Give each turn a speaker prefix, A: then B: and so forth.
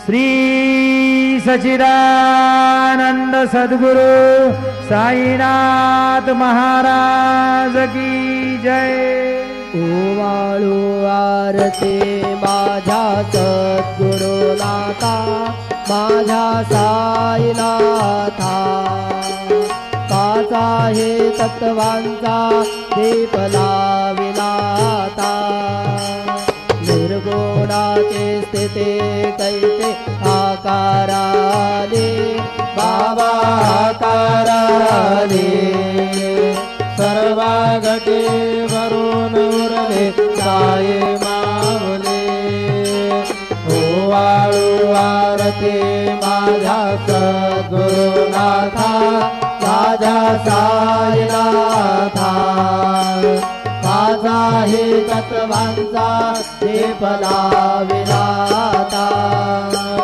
A: श्री सच्चिदानंद सद्गुरु साईनाथ महाराज की जय।
B: ओवाळू आरती माझ्या सद्गुरुनाथा माझ्या साईनाथा काचा हे तत्वांचा दीप लाविलाता निर्गुणाचे स्थिती कैसे आकाराने बाबा आकाराने सर्वा घटे भरून उरले साये मावले ओवाळू आरती माझ्या सद्गुरुनाथा माझ्या साईनाथा माझा हे तत्वांचा दीप लाविलाता